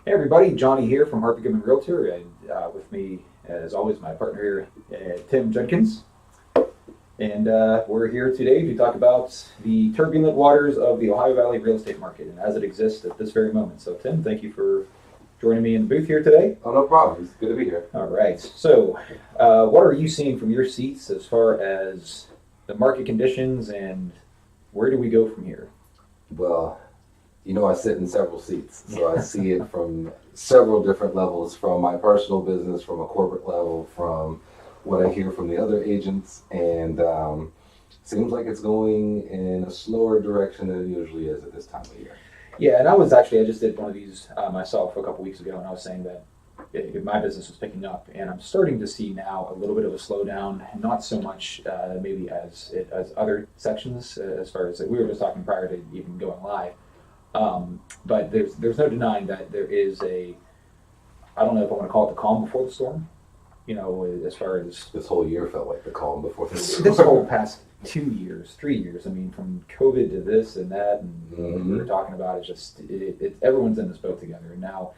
Hey everybody, Johnny here from Harvey, Goodman, Realtor, and with me, as always, my partner here, Tim Judkins. And we're here today to talk about the turbulent waters of the Ohio Valley real estate market and as it exists at this very moment. So Tim, thank you for joining me in the booth here today. Oh, no problem. It's good to be here. All right, so what are you seeing from your seats as far as the market conditions and where do we go from here? Well, I sit in several seats, so I see it from several different levels, from my personal business, from a corporate level, from what I hear from the other agents, and seems like it's going in a slower direction than it usually is at this time of year. Yeah, and I just did one of these myself a couple weeks ago, and I was saying that my business was picking up, and I'm starting to see now a little bit of a slowdown, not so much maybe as other sections, as far as we were just talking prior to even going live. But there's no denying that there is I don't know if I want to call it the calm before the storm, as far as This whole year felt like the calm before the storm. this whole past 2 years, 3 years. I mean, from COVID to this and that, and what we were talking about, it's just everyone's in this boat together. And now,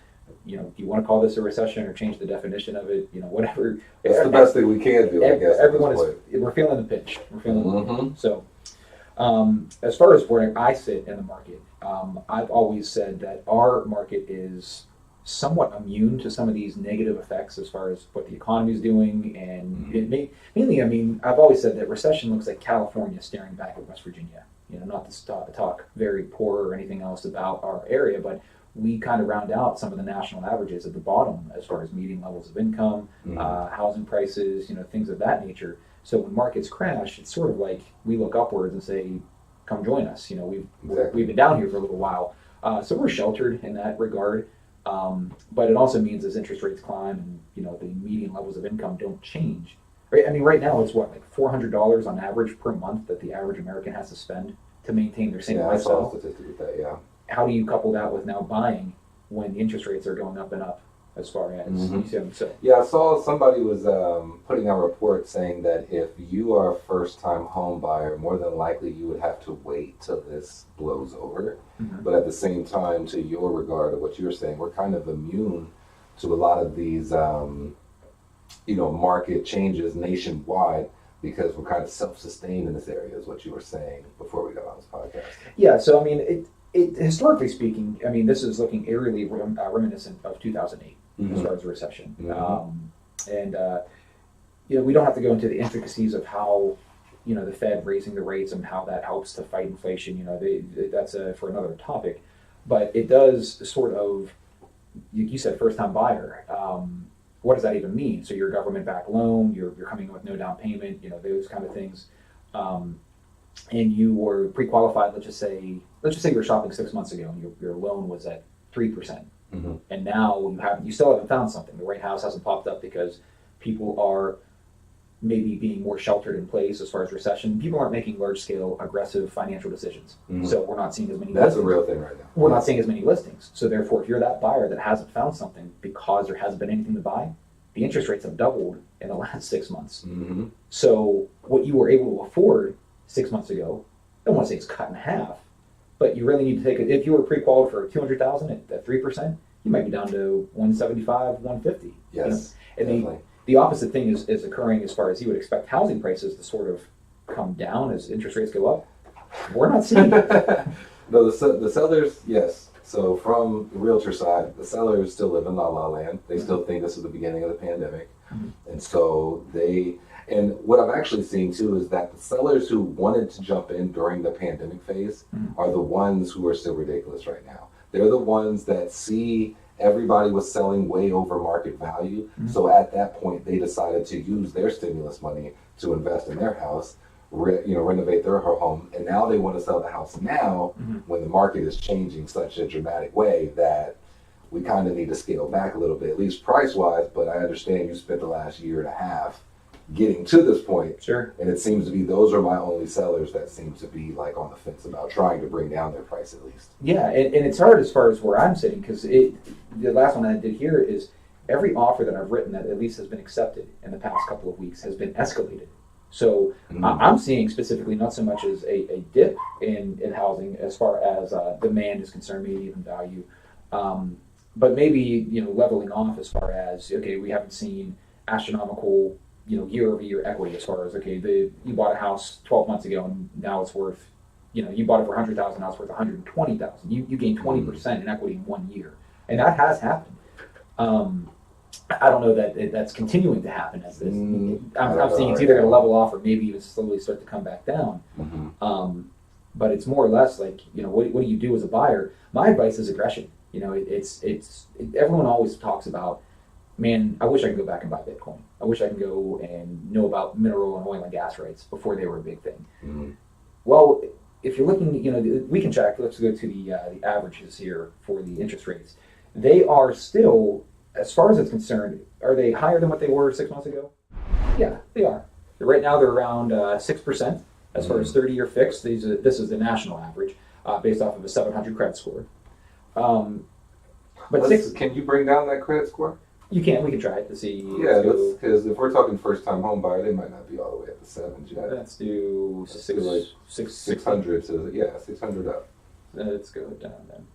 do you want to call this a recession or change the definition of it? Whatever. It's the best thing we can do, I guess. We're feeling the pinch. We're feeling the pinch. So, as far as where I sit in the market, I've always said that our market is somewhat immune to some of these negative effects as far as what the economy is doing. And mainly, I mean, I've always said that recession looks like California staring back at West Virginia. Not to talk very poor or anything else about our area, but we kind of round out some of the national averages at the bottom as far as median levels of income, housing prices, things of that nature. So when markets crash, it's sort of like we look upwards and say, come join us. We've been down here for a little while. So we're sheltered in that regard. But it also means as interest rates climb and, the median levels of income don't change. Right? I mean, right now it's like $400 on average per month that the average American has to spend to maintain their same lifestyle. I saw a statistic with that, yeah. How do you couple that with now buying when the interest rates are going up and up as far as you see them? So yeah, I saw somebody was putting out a report saying that if you are a first-time home buyer, more than likely you would have to wait till this blows over. But at the same time, to your regard of what you were saying, we're kind of immune to a lot of these, market changes nationwide because we're kind of self-sustained in this area, is what you were saying before we got on this podcast. Yeah, so I mean, historically speaking, I mean, this is looking eerily reminiscent of 2008 as far as a recession. We don't have to go into the intricacies of how, the Fed raising the rates and how that helps to fight inflation. That's for another topic. But it does sort of, you said first-time buyer. What does that even mean? So you're a government-backed loan, you're coming in with no down payment, those kind of things. And you were pre-qualified, let's just say you were shopping 6 months ago and your loan was at 3%. And now you still haven't found something. The right house hasn't popped up because people are maybe being more sheltered in place as far as recession. People aren't making large-scale, aggressive financial decisions. So we're not seeing as many That's listings. a real thing right now. We're not seeing as many listings. So therefore, if you're that buyer that hasn't found something because there hasn't been anything to buy, the interest rates have doubled in the last 6 months. So what you were able to afford 6 months ago, I don't want to say it's cut in half, but you really need to take it. If you were pre-qualified for $200,000 at 3%, you might be down to 175, 150. Yes, And definitely. the opposite thing is occurring as far as you would expect housing prices to sort of come down as interest rates go up. We're not seeing it. No, the sellers, yes. So from the realtor side, the sellers still live in la la land. They still think this is the beginning of the pandemic. And so and what I've actually seen too is that the sellers who wanted to jump in during the pandemic phase are the ones who are still ridiculous right now. They're the ones that see everybody was selling way over market value. So at that point, they decided to use their stimulus money to invest in their house, renovate their home. And now they want to sell the house now when the market is changing such a dramatic way that we kind of need to scale back a little bit, at least price-wise. But I understand you spent the last year and a half getting to this point. Sure. And it seems to be those are my only sellers that seem to be like on the fence about trying to bring down their price at least. Yeah, and it's hard as far as where I'm sitting because the last one I did here is every offer that I've written that at least has been accepted in the past couple of weeks has been escalated. So I'm seeing specifically not so much as a dip in housing as far as demand is concerned, maybe even value. but maybe, leveling off as far as, okay, we haven't seen astronomical, year-over-year equity as far as, okay, you bought a house 12 months ago and now it's worth, you bought it for 100,000, now it's worth 120,000. You gained 20% in equity in 1 year. And that has happened. I don't know that that's continuing to happen as this. I'm seeing it's either going to level off or maybe even slowly start to come back down. But it's more or less like, what do you do as a buyer? My advice is aggression. Everyone always talks about, man, I wish I could go back and buy Bitcoin. I wish I could go and know about mineral and oil and gas rates before they were a big thing. Well, if you're looking, we can check. Let's go to the averages here for the interest rates. They are still, as far as it's concerned, are they higher than what they were 6 months ago? Yeah, they are. Right now they're around 6% as far as 30-year fixed. This is the national average based off of a 700 credit score. But can you bring down that credit score? You can. We can try it to see. Yeah, because if we're talking first-time home buyer, they might not be all the way at the 7s yet. Let's do 600 to 600 up. Let's go down then.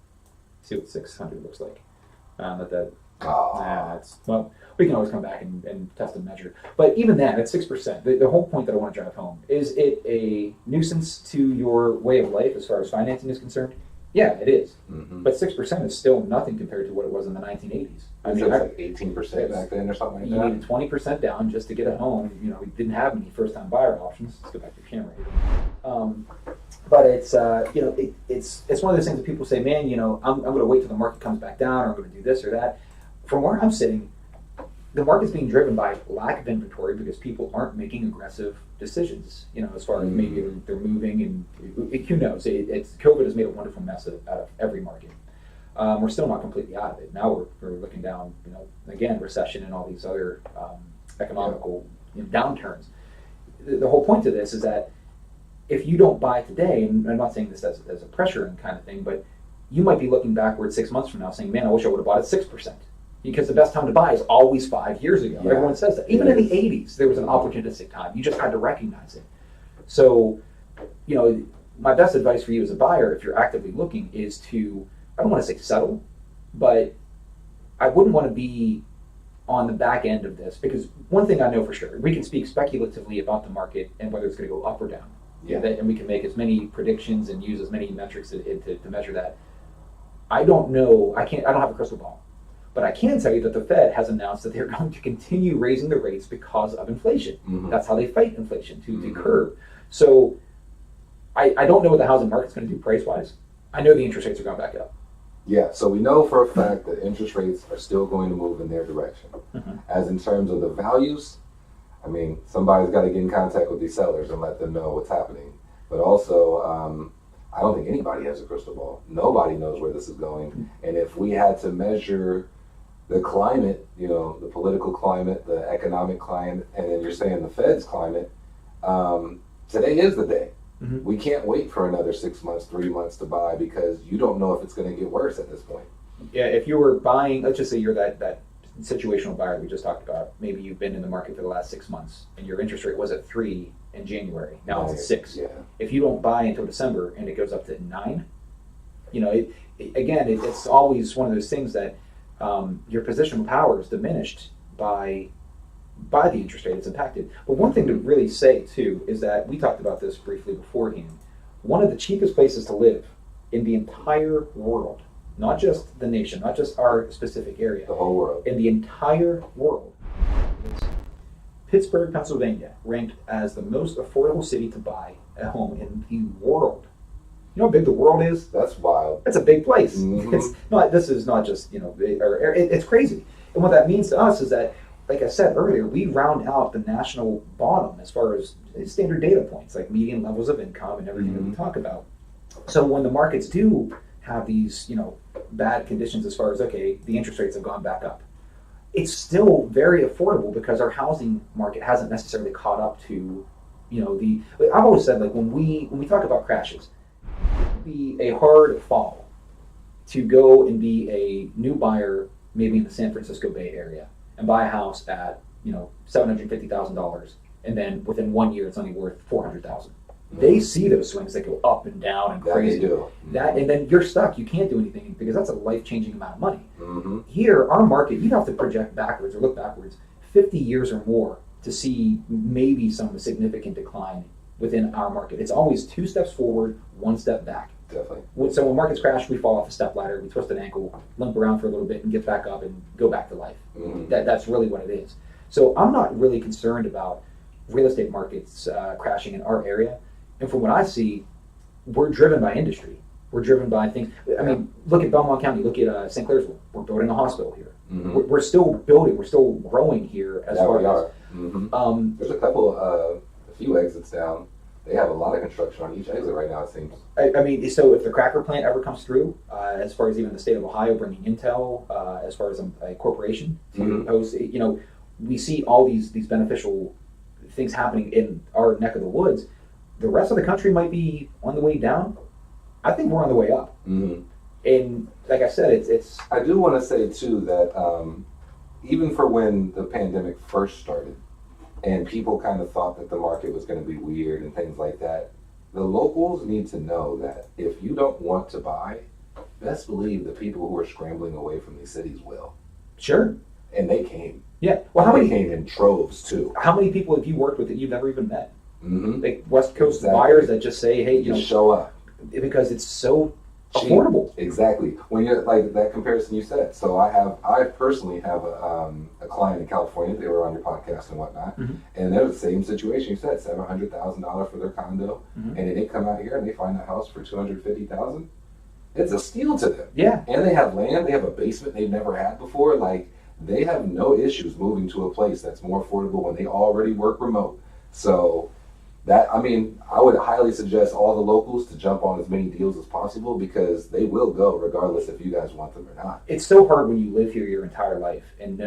See what 600 looks like. Not that. Well, we can always come back and test and measure. But even that, at 6%, the whole point that I want to drive home, is it a nuisance to your way of life as far as financing is concerned? Yeah, it is. But 6% is still nothing compared to what it was in the 1980s. I mean, it was like 18% back then or something like that. You needed 20% down just to get a home. We didn't have any first-time buyer options. Let's go back to the camera here. But it's it's one of those things that people say, man, I'm going to wait till the market comes back down, or I'm going to do this or that. From where I'm sitting, the market's being driven by lack of inventory because people aren't making aggressive decisions. As far as maybe they're moving, and who knows? COVID has made a wonderful mess out of every market. We're still not completely out of it. Now we're looking down, again, recession and all these other economical downturns. The whole point of this is that if you don't buy today, and I'm not saying this as a pressure kind of thing, but you might be looking backward 6 months from now saying, man, I wish I would have bought at 6%. Because the best time to buy is always 5 years ago. Yeah. Everyone says that. Even in the 80s, there was an opportunistic time. You just had to recognize it. So, my best advice for you as a buyer, if you're actively looking, is to, I don't want to say settle, but I wouldn't want to be on the back end of this. Because one thing I know for sure, we can speak speculatively about the market and whether it's going to go up or down. And we can make as many predictions and use as many metrics to measure that. I don't know. I don't have a crystal ball. But I can tell you that the Fed has announced that they're going to continue raising the rates because of inflation. That's how they fight inflation, to curb. So I don't know what the housing market's going to do price-wise. I know the interest rates are going back up. Yeah, so we know for a fact that interest rates are still going to move in their direction. As in terms of the values, I mean, somebody's got to get in contact with these sellers and let them know what's happening. But also, I don't think anybody has a crystal ball. Nobody knows where this is going. And if we had to measure the climate, the political climate, the economic climate, and then you're saying the Fed's climate, today is the day. We can't wait for another 6 months, 3 months to buy because you don't know if it's going to get worse at this point. Yeah, if you were buying, let's just say you're that situational buyer we just talked about. Maybe you've been in the market for the last 6 months and your interest rate was at 3 in January. Now it's at 6. Yeah. If you don't buy until December and it goes up to 9, it's always one of those things that your positional power is diminished by the interest rate. It's impacted. But one thing to really say too is that we talked about this briefly beforehand. One of the cheapest places to live in the entire world, not just the nation, not just our specific area, the whole world, in the entire world, is Pittsburgh, Pennsylvania, ranked as the most affordable city to buy a home in the world. You know how big the world is? That's wild. It's a big place. It's not. This is not just it's crazy. And what that means to us is that, like I said earlier, we round out the national bottom as far as standard data points, like median levels of income and everything that we talk about. So when the markets do have these, bad conditions as far as, okay, the interest rates have gone back up, it's still very affordable because our housing market hasn't necessarily caught up to, I've always said, like, when we talk about crashes, it would be a hard fall to go and be a new buyer, maybe in the San Francisco Bay Area, and buy a house at, $750,000, and then within 1 year it's only worth $400,000. They see those swings that go up and down and crazy. That they do. And then you're stuck. You can't do anything because that's a life-changing amount of money. Here, our market, you have to project backwards or look backwards 50 years or more to see maybe some significant decline within our market. It's always 2 steps forward, 1 step back. Definitely. So when markets crash, we fall off a step ladder, we twist an ankle, limp around for a little bit, and get back up and go back to life. That's really what it is. So I'm not really concerned about real estate markets crashing in our area. And from what I see, we're driven by industry. We're driven by things. I mean, look at Belmont County. Look at St. Clairsville. We're building a hospital here. We're still building. We're still growing here as far as. There's a few exits down. They have a lot of construction on each exit right now, it seems. I mean, so if the cracker plant ever comes through, as far as even the state of Ohio bringing Intel, as far as a corporation to host, we see all these beneficial things happening in our neck of the woods. The rest of the country might be on the way down. I think we're on the way up. And like I said, it's. I do want to say too that even for when the pandemic first started, and people kind of thought that the market was going to be weird and things like that, the locals need to know that if you don't want to buy, best believe the people who are scrambling away from these cities will. Sure. And they came. Yeah. Well, how many came in troves too? How many people have you worked with that you've never even met? Like West Coast buyers that just say, "Hey, just show up," because it's so cheap. Affordable. Exactly. When you're like that comparison you said. So I personally have a client in California. They were on your podcast and whatnot, and they're the same situation. You said $700,000 for their condo, and they didn't come out here and they find a house for $250,000. It's a steal to them. Yeah. And they have land. They have a basement they've never had before. Like they have no issues moving to a place that's more affordable when they already work remote. So. I would highly suggest all the locals to jump on as many deals as possible because they will go regardless if you guys want them or not. It's so hard when you live here your entire life and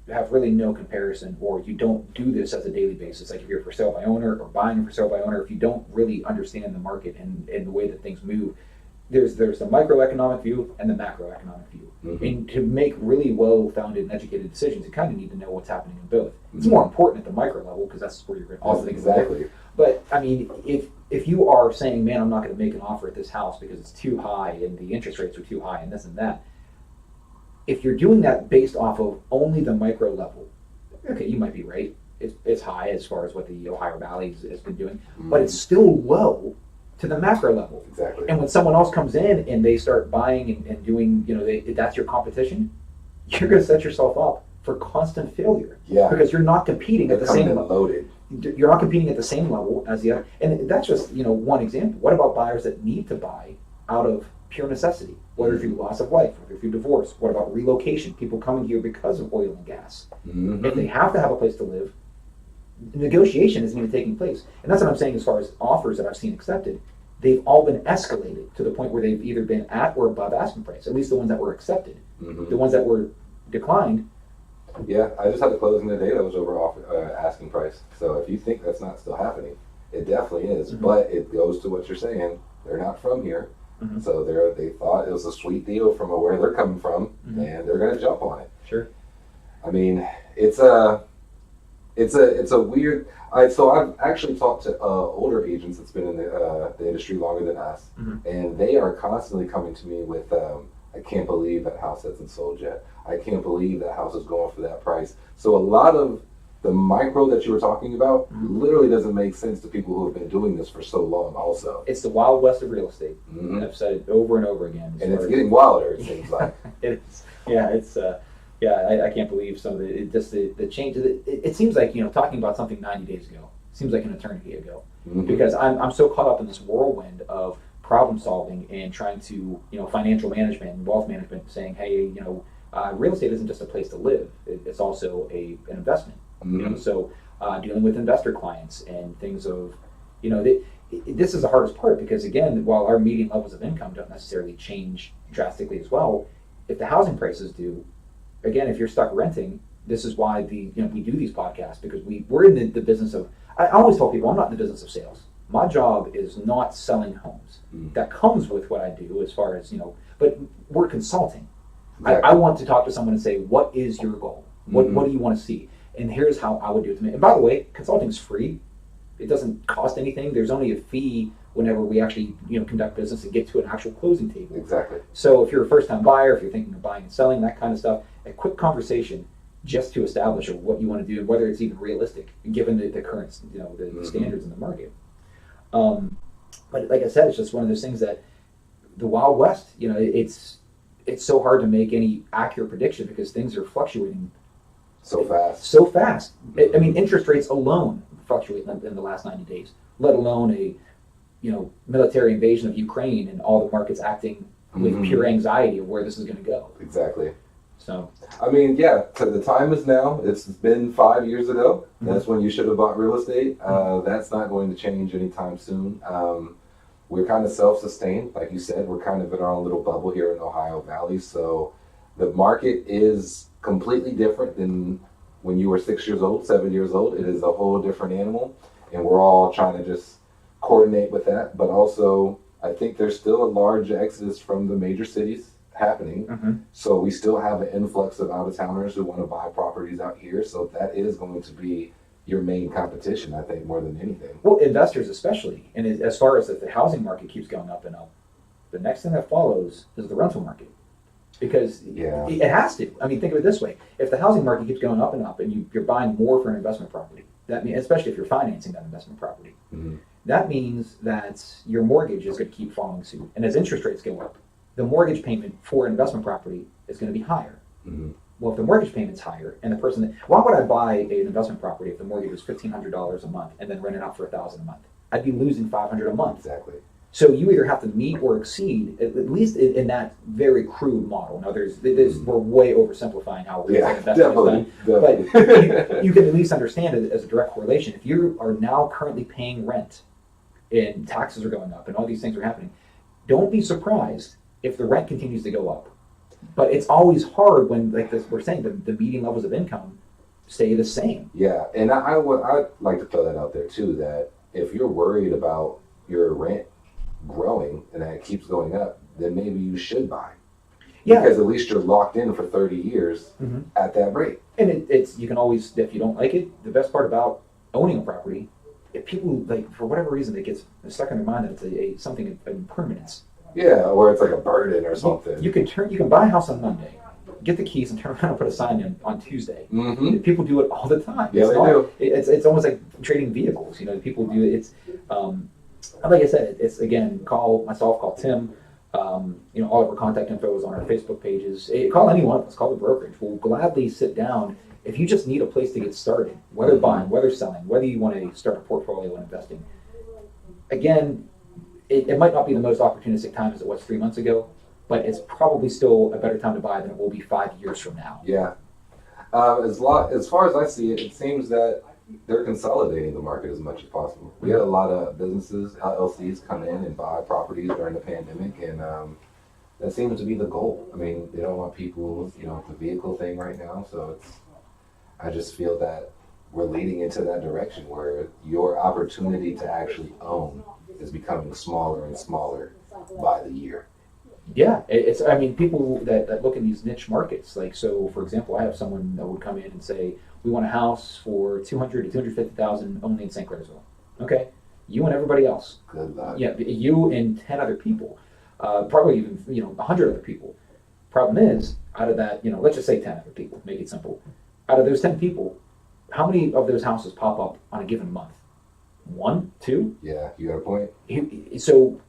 have really no comparison, or you don't do this as a daily basis. Like if you're for sale by owner or buying for sale by owner, if you don't really understand the market and the way that things move, there's the microeconomic view and the macroeconomic view. And to make really well-founded and educated decisions, you kind of need to know what's happening in both. It's more important at the micro level because that's where you're going to all the things. Exactly. But I mean, if you are saying, man, I'm not going to make an offer at this house because it's too high and the interest rates are too high and this and that, if you're doing that based off of only the micro level, okay, you might be right. It's high as far as what the Ohio Valley has been doing, but it's still low to the macro level. Exactly. And when someone else comes in and they start buying and doing, that's your competition, you're going to set yourself up for constant failure. Yeah. Because you're not competing at the same level. Loaded. You're not competing at the same level as the other. And that's just, one example. What about buyers that need to buy out of pure necessity? Whether through loss of life, whether through divorce. What about relocation? People coming here because of oil and gas. If they have to have a place to live, negotiation isn't even taking place. And that's what I'm saying as far as offers that I've seen accepted. They've all been escalated to the point where they've either been at or above asking price, at least the ones that were accepted. The ones that were declined. Yeah, I just had a closing today that was over asking price. So if you think that's not still happening, it definitely is. But it goes to what you're saying. They're not from here. So they thought it was a sweet deal from where they're coming from, and they're going to jump on it. Sure. I mean, it's a weird. So I've actually talked to older agents that's been in the industry longer than us, and they are constantly coming to me with, I can't believe that house hasn't sold yet. I can't believe that house is going for that price. So a lot of the micro that you were talking about literally doesn't make sense to people who have been doing this for so long also. It's the Wild West of real estate. I've said it over and over again. And it's getting wilder, it seems like. It is. Yeah, it's... I can't believe some of the change. It seems like, talking about something 90 days ago, seems like an eternity ago. Because I'm so caught up in this whirlwind of problem solving and trying to, financial management and wealth management, saying, hey, real estate isn't just a place to live. It's also an investment. So dealing with investor clients and things of, this is the hardest part because, again, while our median levels of income don't necessarily change drastically as well, if the housing prices do, again, if you're stuck renting, this is why we do these podcasts, because we're in the business of, I always tell people I'm not in the business of sales. My job is not selling homes. That comes with what I do as far as, but we're consulting. Exactly. I want to talk to someone and say, what is your goal? What do you want to see? And here's how I would do it to me. And by the way, consulting is free. It doesn't cost anything. There's only a fee whenever we actually conduct business and get to an actual closing table. Exactly. So if you're a first time buyer, if you're thinking of buying and selling, that kind of stuff, a quick conversation just to establish what you want to do and whether it's even realistic given the current the standards in the market. But like I said, it's just one of those things that the Wild West, it's so hard to make any accurate prediction because things are fluctuating so fast. So fast. I mean, interest rates alone fluctuate in the last 90 days, let alone a military invasion of Ukraine and all the markets acting with pure anxiety of where this is going to go. Exactly. So, I mean, yeah, the time is now. It's been 5 years ago. That's when you should have bought real estate. That's not going to change anytime soon. We're kind of self-sustained. Like you said, we're kind of in our own little bubble here in Ohio Valley. So the market is completely different than when you were 6 years old, 7 years old. It is a whole different animal. And we're all trying to just coordinate with that. But also, I think there's still a large exodus from the major cities happening. So we still have an influx of out-of-towners who want to buy properties out here. So that is going to be your main competition, I think, more than anything. Well, investors especially. And as far as if the housing market keeps going up and up, the next thing that follows is the rental market. Because it has to. I mean, think of it this way. If the housing market keeps going up and you're buying more for an investment property, that means, especially if you're financing that investment property, that means that your mortgage is going to keep following suit. And as interest rates go up, the mortgage payment for an investment property is going to be higher. Well, if the mortgage payment's higher, and why would I buy an investment property if the mortgage was $1,500 a month and then rent it out for $1,000 a month? I'd be losing $500 a month. Exactly. So you either have to meet or exceed, at least in that very crude model. Now, we're way oversimplifying how real estate investing is done, but you can at least understand it as a direct correlation. If you are now currently paying rent, and taxes are going up, and all these things are happening, don't be surprised if the rent continues to go up. But it's always hard when, like we're saying, the median levels of income stay the same. Yeah, and I'd like to throw that out there too, that if you're worried about your rent growing and that it keeps going up, then maybe you should buy. Yeah. Because at least you're locked in for 30 years at that rate. And you can always, if you don't like it, the best part about owning a property, if people, for whatever reason, it gets stuck in their mind that it's something of impermanence. Yeah, or it's like a burden or something. You can buy a house on Monday, get the keys, and turn around and put a sign in on Tuesday. People do it all the time. Yeah, they do. It's almost like trading vehicles. People do it. It's like I said. It's again, call Tim. All of our contact info is on our Facebook pages. Call any one of us. Call the brokerage. We'll gladly sit down if you just need a place to get started. Whether buying, whether selling, whether you want to start a portfolio and investing. Again. It might not be the most opportunistic time as it was 3 months ago, but it's probably still a better time to buy than it will be 5 years from now. Yeah. As far as I see it, it seems that they're consolidating the market as much as possible. We had a lot of businesses, LLCs, come in and buy properties during the pandemic, and that seems to be the goal. I mean, they don't want people, the vehicle thing right now, so I just feel that we're leading into that direction where your opportunity to actually own is becoming smaller and smaller by the year. Yeah, people that look in these niche markets, so for example, I have someone that would come in and say, we want a house for $200,000 to $250,000 only in St. Clairsville. Okay, you and everybody else. Good luck. Yeah, you and 10 other people, probably even 100 other people. Problem is, out of that, let's just say 10 other people, make it simple. Out of those 10 people, how many of those houses pop up on a given month? 1, 2? Yeah, you got a point. So,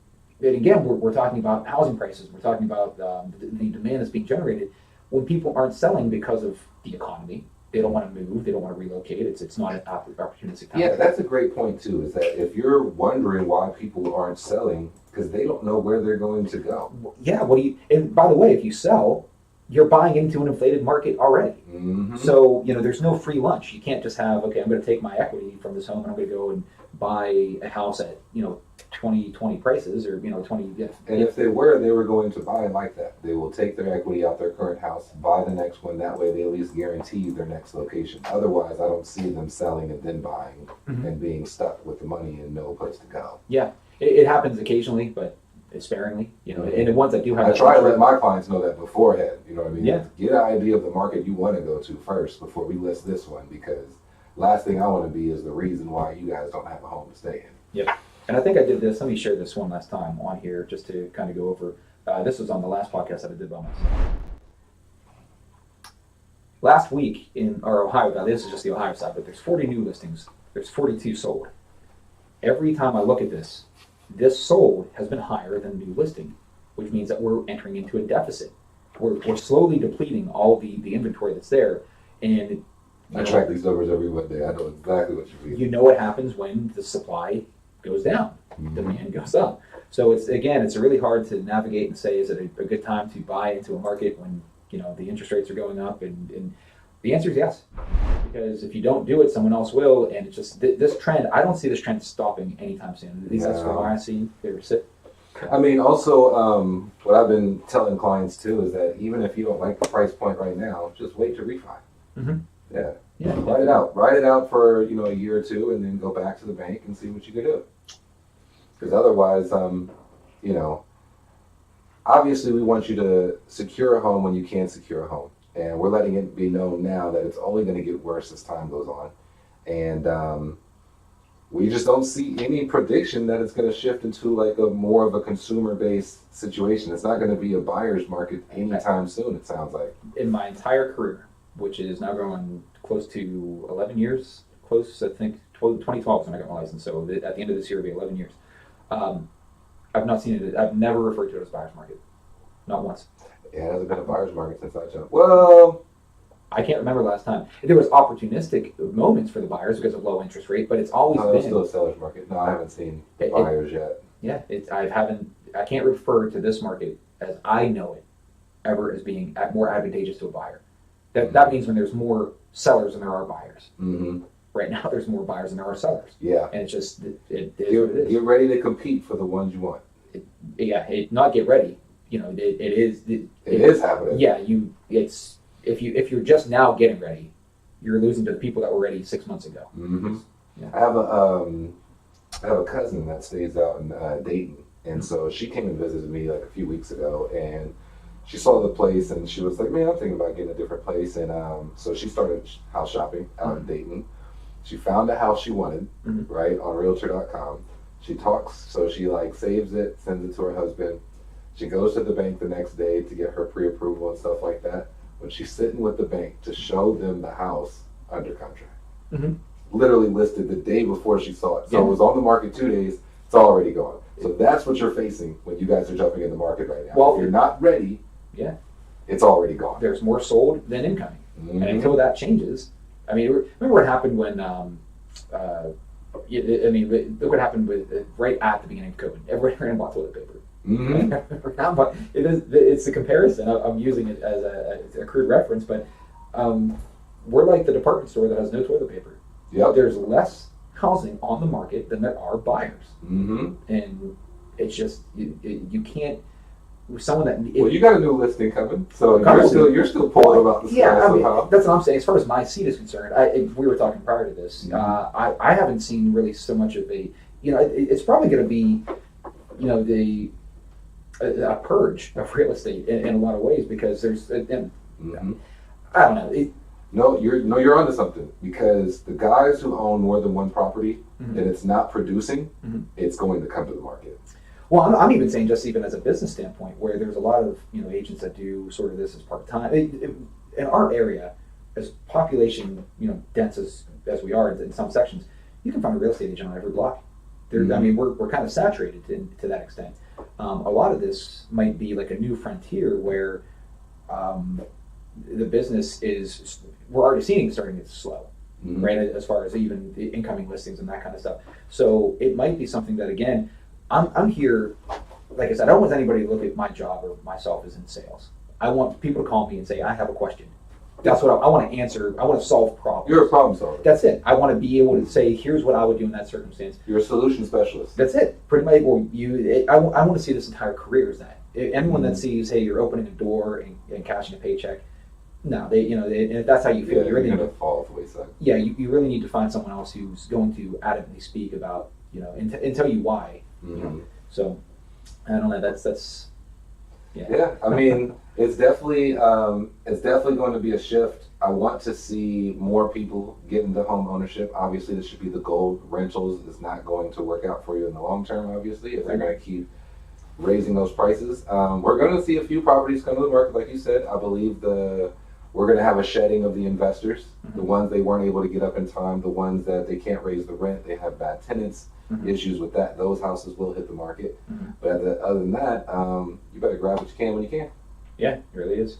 and again, we're talking about housing prices. We're talking about the demand that's being generated. When people aren't selling because of the economy, they don't want to move, they don't want to relocate. It's not an opportunistic time. Yeah, that's a great point too, is that if you're wondering why people aren't selling, because they don't know where they're going to go. Yeah, and by the way, if you sell, you're buying into an inflated market already. So, there's no free lunch. You can't just have, okay, I'm going to take my equity from this home and I'm going to go and buy a house at 2020 prices or 20. Yeah. And if they were going to buy like that, they will take their equity out their current house, buy the next one. That way, they at least guarantee their next location. Otherwise, I don't see them selling and then buying and being stuck with the money and no place to go. Yeah, it happens occasionally, but sparingly. And the ones that do have. I try to let my clients know that beforehand. You know what I mean? Yeah. Get an idea of the market you want to go to first before we list this one, because last thing I want to be is the reason why you guys don't have a home to stay in. Yep. And I think I did this. Let me share this one last time on here just to kind of go over. This was on the last podcast that I did by myself. Last week in our Ohio, now this is just the Ohio side, but there's 40 new listings. There's 42 sold. Every time I look at this sold has been higher than new listing, which means that we're entering into a deficit. We're slowly depleting all the inventory that's there. And I track these numbers every Monday. I know exactly what you mean. You know what happens when the supply goes down, demand goes up. So it's really hard to navigate and say, is it a good time to buy into a market when the interest rates are going up? And the answer is yes, because if you don't do it, someone else will. And it's just this trend. I don't see this trend stopping anytime soon. At least that's from what I see. I mean, also, what I've been telling clients too is that even if you don't like the price point right now, just wait to refi. Mm-hmm. Yeah. Write it out. Write it out for a year or two, and then go back to the bank and see what you can do. Because otherwise, obviously we want you to secure a home when you can secure a home, and we're letting it be known now that it's only going to get worse as time goes on, and we just don't see any prediction that it's going to shift into like a more of a consumer-based situation. It's not going to be a buyer's market anytime soon. It sounds like. In my entire career, which is now going close to 11 years, I think 2012 is when I got my license, so at the end of this year it'll be 11 years. I've not seen it, I've never referred to it as buyer's market. Not once. It hasn't been a buyer's market since I jumped. Well, I can't remember last time. There was opportunistic moments for the buyers because of low interest rate, but it's always been... It's still a seller's market. No, I haven't seen buyers yet. Yeah, I can't refer to this market as I know it ever as being more advantageous to a buyer. That means when there's more sellers than there are buyers. Mm-hmm. Right now, there's more buyers than there are sellers. Yeah. And it's just, it is what it is. Get ready to compete for the ones you want. Not get ready. It is happening. Yeah, if you're just now getting ready, you're losing to the people that were ready 6 months ago. Mm-hmm. Yeah. I have a cousin that stays out in Dayton, and so she came and visited me like a few weeks ago, and she saw the place, and she was like, "Man, I'm thinking about getting a different place." And so she started house shopping out in Dayton. She found a house she wanted, right, on Realtor.com. She talks, so she saves it, sends it to her husband. She goes to the bank the next day to get her pre-approval and stuff like that. When she's sitting with the bank to show them the house under contract, literally listed the day before she saw it. So it was on the market 2 days. It's already gone. So that's what you're facing when you guys are jumping in the market right now. Well, if you're not ready, it's already gone. There's more sold than incoming, and until that changes, I mean, remember what happened when? Look what happened with right at the beginning of COVID. Everybody ran and bought toilet paper. It's a comparison. I'm using it as a crude reference, but we're like the department store that has no toilet paper. Yep. There's less housing on the market than there are buyers, and it's just you can't. Someone that you got a new listing coming, so you're still pulling about the somehow. That's what I'm saying. As far as my seat is concerned, we were talking prior to this. I haven't seen really so much of a. It's probably going to be, a purge of real estate in a lot of ways because there's. I don't know. You're onto something because the guys who own more than one property and it's not producing, it's going to come to the market. Well, I'm even saying just even as a business standpoint, where there's a lot of agents that do sort of this as part time. In our area, as population dense as we are in some sections, you can find a real estate agent on every block. I mean, we're kind of saturated to that extent. A lot of this might be like a new frontier where the business is we're already starting to slow, right? As far as even the incoming listings and that kind of stuff. So it might be something that again. I'm here, like I said, I don't want anybody to look at my job or myself as in sales. I want people to call me and say, I have a question. That's what I want to answer. I want to solve problems. You're a problem solver. That's it. I want to be able to say, here's what I would do in that circumstance. You're a solution specialist. That's it. Pretty much. I want to see this entire career as that. Anyone that sees, hey, you're opening a door and cashing a paycheck, no, and if that's how you feel, you're really going to fall off the wayside. Yeah, you really need to find someone else who's going to adamantly speak about, and tell you why. So I don't know. That's Yeah, I mean, it's definitely going to be a shift. I want to see more people get into home ownership. Obviously, this should be the goal. Rentals is not going to work out for you in the long term, obviously, if they're going to keep raising those prices. We're going to see a few properties come to the market, like you said. I believe we're going to have a shedding of the investors, the ones they weren't able to get up in time, the ones that they can't raise the rent, they have bad tenants, issues with that. Those houses will hit the market. But other than that, you better grab what you can when you can. Yeah, it really is.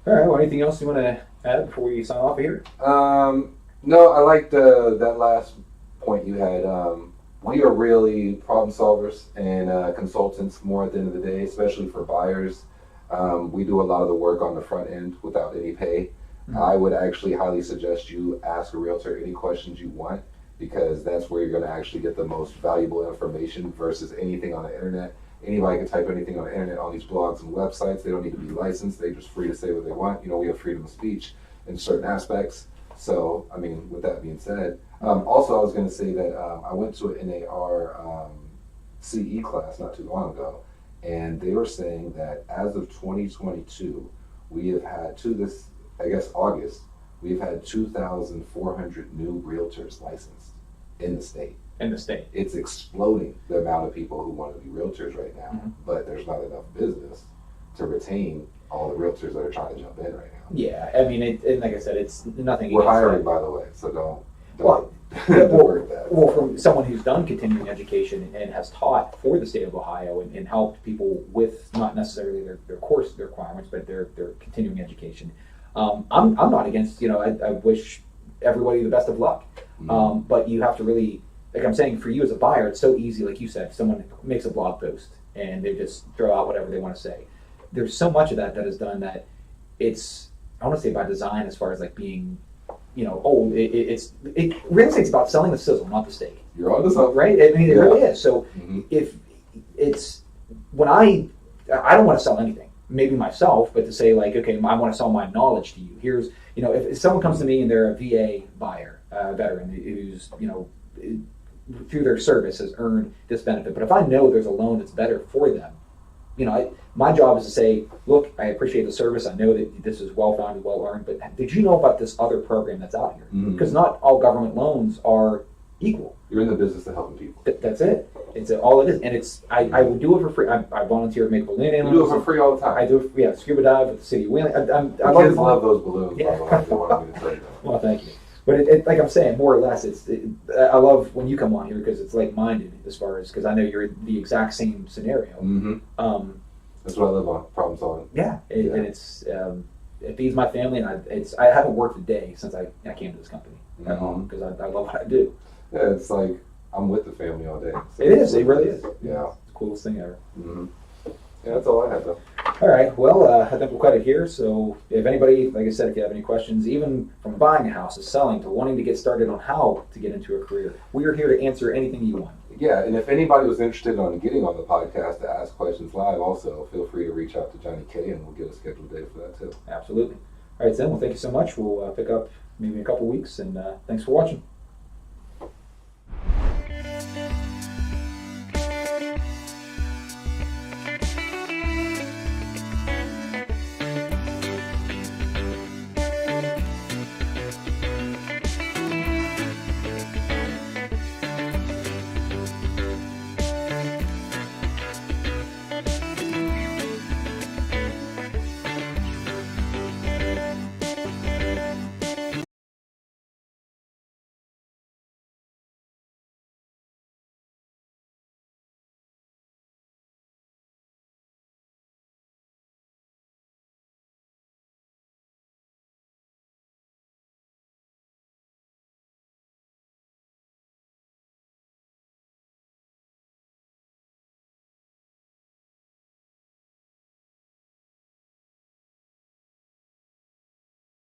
All right, well, anything else you want to add before we sign off here? No, I liked that last point you had. We are really problem solvers and consultants more at the end of the day, especially for buyers. We do a lot of the work on the front end without any pay. I would actually highly suggest you ask a realtor any questions you want, because that's where you're going to actually get the most valuable information versus anything on the internet. Anybody can type anything on the internet on these blogs and websites. They don't need to be licensed. They're just free to say what they want. We have freedom of speech in certain aspects. So, I mean, with that being said, also I was going to say that I went to an NAR CE class not too long ago, and they were saying that as of 2022, we have had to this, I guess, August, we've had 2,400 new realtors licensed in the state. In the state. It's exploding, the amount of people who want to be realtors right now, but there's not enough business to retain all the realtors that are trying to jump in right now. Yeah, I mean, and like I said, it's nothing. We're hiring, by the way, so don't well, that. Well, from someone who's done continuing education and has taught for the state of Ohio and helped people with not necessarily their course requirements, but their continuing education. I'm not against, I wish everybody the best of luck. But you have to really, like I'm saying, for you as a buyer, it's so easy, like you said, someone makes a blog post and they just throw out whatever they want to say. There's so much of that is done that it's, I want to say by design, as far as like being, old. Real estate's about selling the sizzle, not the steak. You're on to something, right? I mean, it really is. So if it's when I don't want to sell anything, maybe myself, but to say like, okay, I want to sell my knowledge to you. Here's, if someone comes to me and they're a VA buyer, veteran who's, through their service has earned this benefit, but if I know there's a loan that's better for them, my job is to say, look, I appreciate the service. I know that this is well-founded, well-earned, but did you know about this other program that's out here? Because not all government loans are equal. You're in the business of helping people. That's it. It's all it is. And I would do it for free. I volunteer to make balloon animals. You do it for free all the time. I do it, scuba dive at the city of Wheeling. Kids love those balloons, by the way. They want me to tell you that. Well, thank you. But like I'm saying, more or less, I love when you come on here because it's like-minded as far as, because I know you're in the exact same scenario. That's what I live on, problem solving. Yeah, and it feeds my family, and I haven't worked a day since I came to this company at all, because I love what I do. Yeah, it's like I'm with the family all day. So it is. It really is. Yeah. It's the coolest thing ever. Yeah, that's all I have, though. All right. Well, I think we'll cut it here. So if anybody, like I said, if you have any questions, even from buying a house to selling to wanting to get started on how to get into a career, we are here to answer anything you want. Yeah, and if anybody was interested in getting on the podcast to ask questions live, also feel free to reach out to Johnny K, and we'll get a scheduled date for that too. Absolutely. All right, Tim. Well, thank you so much. We'll pick up maybe in a couple weeks, and thanks for watching.